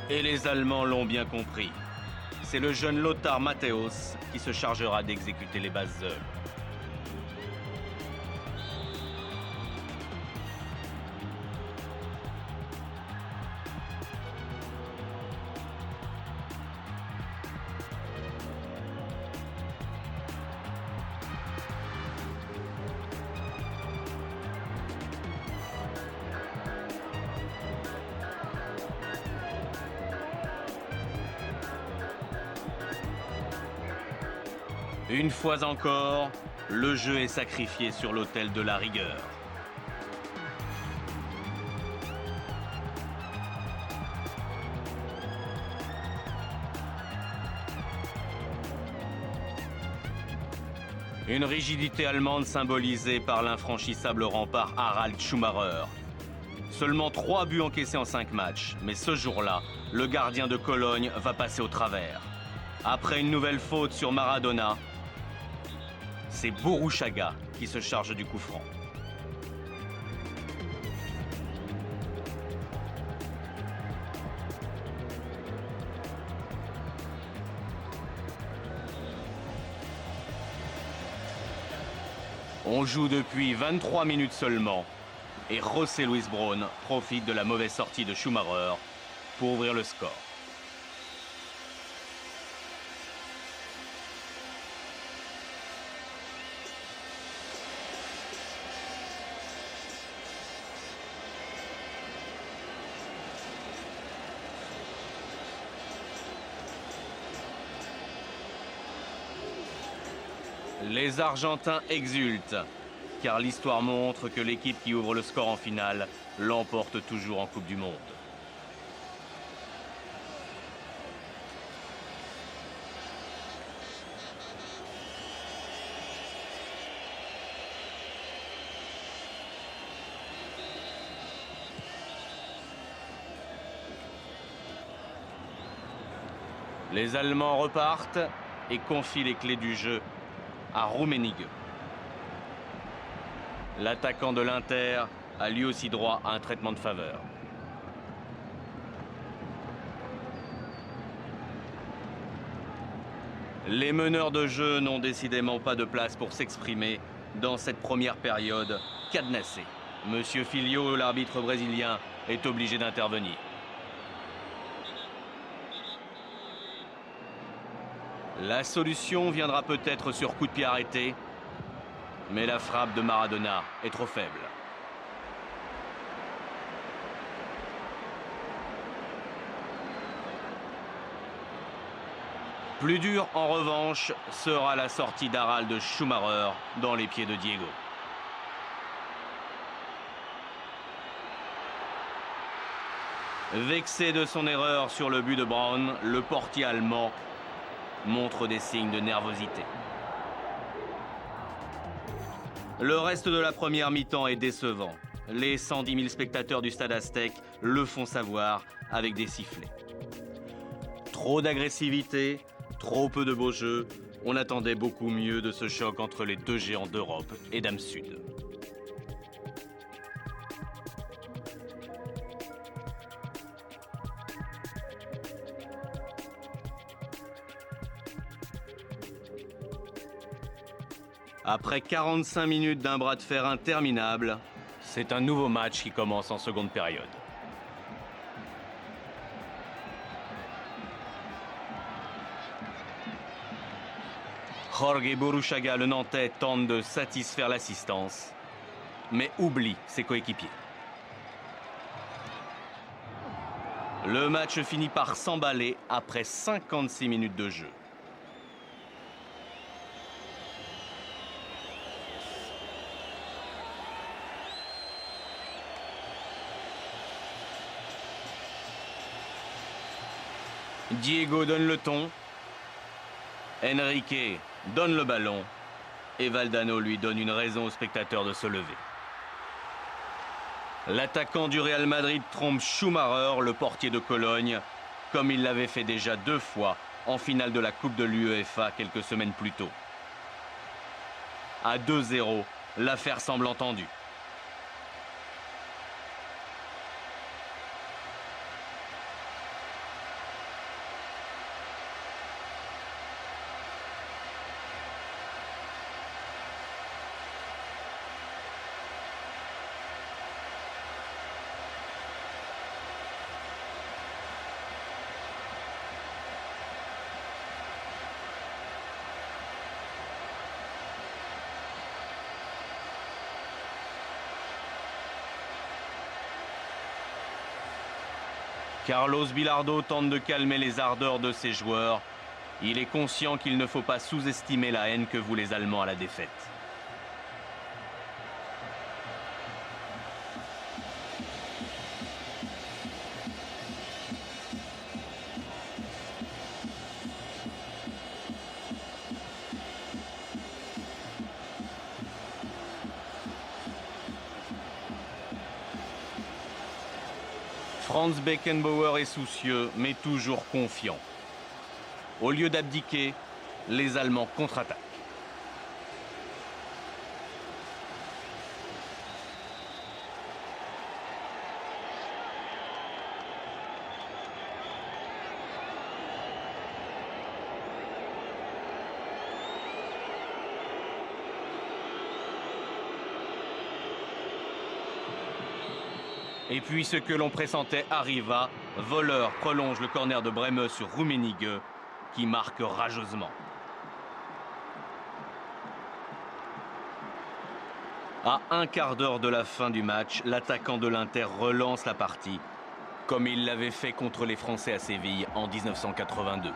Et les Allemands l'ont bien compris. C'est le jeune Lothar Matthäus qui se chargera d'exécuter les basses œuvres. Une fois encore, le jeu est sacrifié sur l'autel de la rigueur. Une rigidité allemande symbolisée par l'infranchissable rempart Harald Schumacher. Seulement 3 buts encaissés en 5 matchs, mais ce jour-là, le gardien de Cologne va passer au travers. Après une nouvelle faute sur Maradona, c'est Borushaga qui se charge du coup franc. On joue depuis 23 minutes seulement et José Luis Braun profite de la mauvaise sortie de Schumacher pour ouvrir le score. Les Argentins exultent, car l'histoire montre que l'équipe qui ouvre le score en finale l'emporte toujours en Coupe du Monde. Les Allemands repartent et confient les clés du jeu à Rummenigge. L'attaquant de l'Inter a lui aussi droit à un traitement de faveur. Les meneurs de jeu n'ont décidément pas de place pour s'exprimer dans cette première période cadenassée. Monsieur Filho, l'arbitre brésilien, est obligé d'intervenir. La solution viendra peut-être sur coup de pied arrêté, mais la frappe de Maradona est trop faible. Plus dur, en revanche, sera la sortie d'Harald Schumacher dans les pieds de Diego. Vexé de son erreur sur le but de Braun, le portier allemand montre des signes de nervosité. Le reste de la première mi-temps est décevant. Les 110 000 spectateurs du stade Aztec le font savoir avec des sifflets. Trop d'agressivité, trop peu de beau jeu. On attendait beaucoup mieux de ce choc entre les deux géants d'Europe et d'âme sud. Après 45 minutes d'un bras de fer interminable, c'est un nouveau match qui commence en seconde période. Jorge Borushaga, le Nantais, tente de satisfaire l'assistance, mais oublie ses coéquipiers. Le match finit par s'emballer après 56 minutes de jeu. Diego donne le ton, Enrique donne le ballon et Valdano lui donne une raison aux spectateurs de se lever. L'attaquant du Real Madrid trompe Schumacher, le portier de Cologne, comme il l'avait fait déjà 2 fois en finale de la Coupe de l'UEFA quelques semaines plus tôt. À 2-0, l'affaire semble entendue. Carlos Bilardo tente de calmer les ardeurs de ses joueurs. Il est conscient qu'il ne faut pas sous-estimer la haine que vouent les Allemands à la défaite. Franz Beckenbauer est soucieux, mais toujours confiant. Au lieu d'abdiquer, les Allemands contre-attaquent. Et puis ce que l'on pressentait arriva. Voleur prolonge le corner de Brehme sur Rummenigge, qui marque rageusement. À un quart d'heure de la fin du match, l'attaquant de l'Inter relance la partie, comme il l'avait fait contre les Français à Séville en 1982.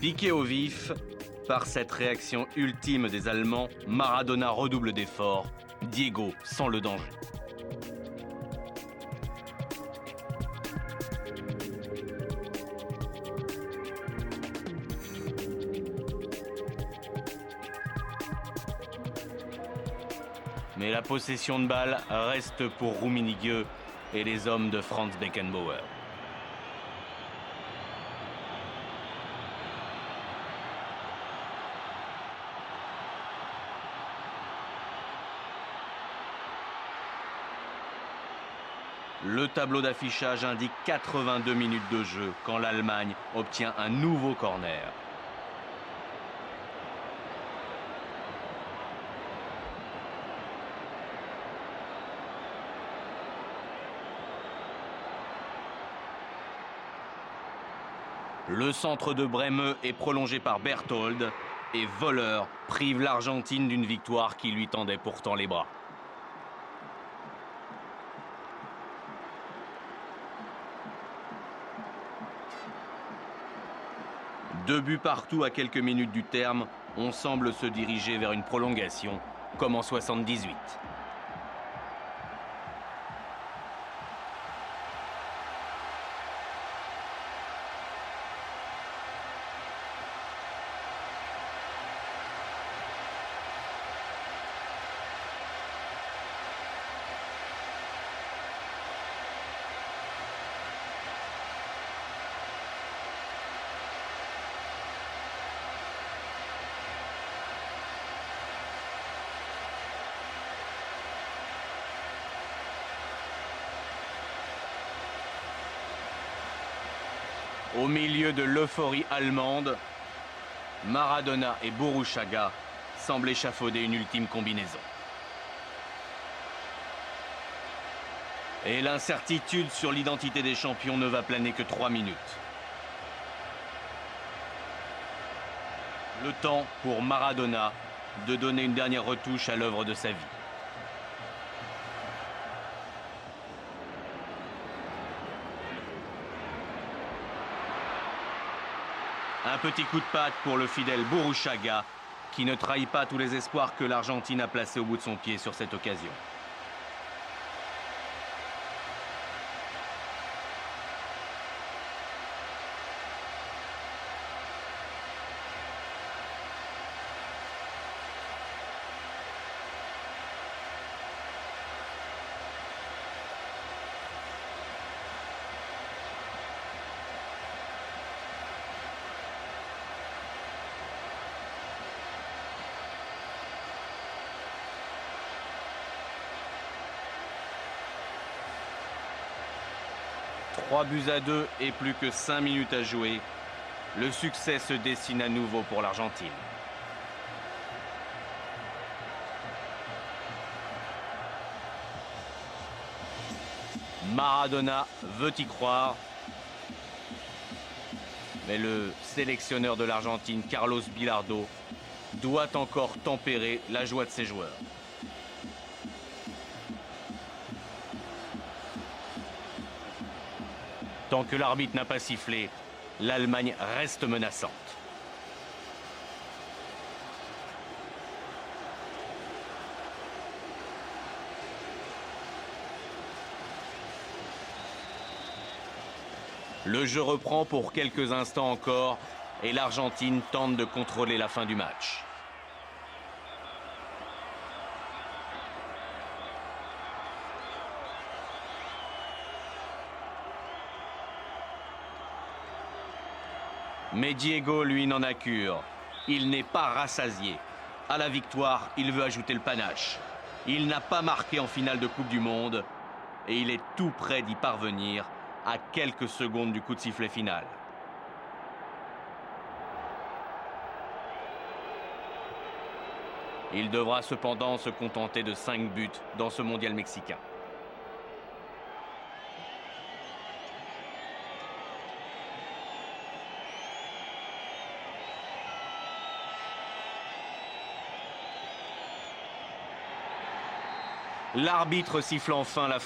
Piqué au vif, par cette réaction ultime des Allemands, Maradona redouble d'efforts, Diego sent le danger. Mais la possession de balle reste pour Rummenigge et les hommes de Franz Beckenbauer. Le tableau d'affichage indique 82 minutes de jeu quand l'Allemagne obtient un nouveau corner. Le centre de Brehme est prolongé par Berthold et Voleur prive l'Argentine d'une victoire qui lui tendait pourtant les bras. Deux buts partout à quelques minutes du terme, on semble se diriger vers une prolongation, comme en 78. Au milieu de l'euphorie allemande, Maradona et Burruchaga semblent échafauder une ultime combinaison. Et l'incertitude sur l'identité des champions ne va planer que 3 minutes. Le temps pour Maradona de donner une dernière retouche à l'œuvre de sa vie. Un petit coup de patte pour le fidèle Burruchaga, qui ne trahit pas tous les espoirs que l'Argentine a placés au bout de son pied sur cette occasion. Trois buts à 2 et plus que 5 minutes à jouer. Le succès se dessine à nouveau pour l'Argentine. Maradona veut y croire. Mais le sélectionneur de l'Argentine, Carlos Bilardo, doit encore tempérer la joie de ses joueurs. Tant que l'arbitre n'a pas sifflé, l'Allemagne reste menaçante. Le jeu reprend pour quelques instants encore et l'Argentine tente de contrôler la fin du match. Mais Diego, lui, n'en a cure. Il n'est pas rassasié. À la victoire, il veut ajouter le panache. Il n'a pas marqué en finale de Coupe du Monde et il est tout près d'y parvenir à quelques secondes du coup de sifflet final. Il devra cependant se contenter de 5 buts dans ce mondial mexicain. L'arbitre siffle enfin la fin.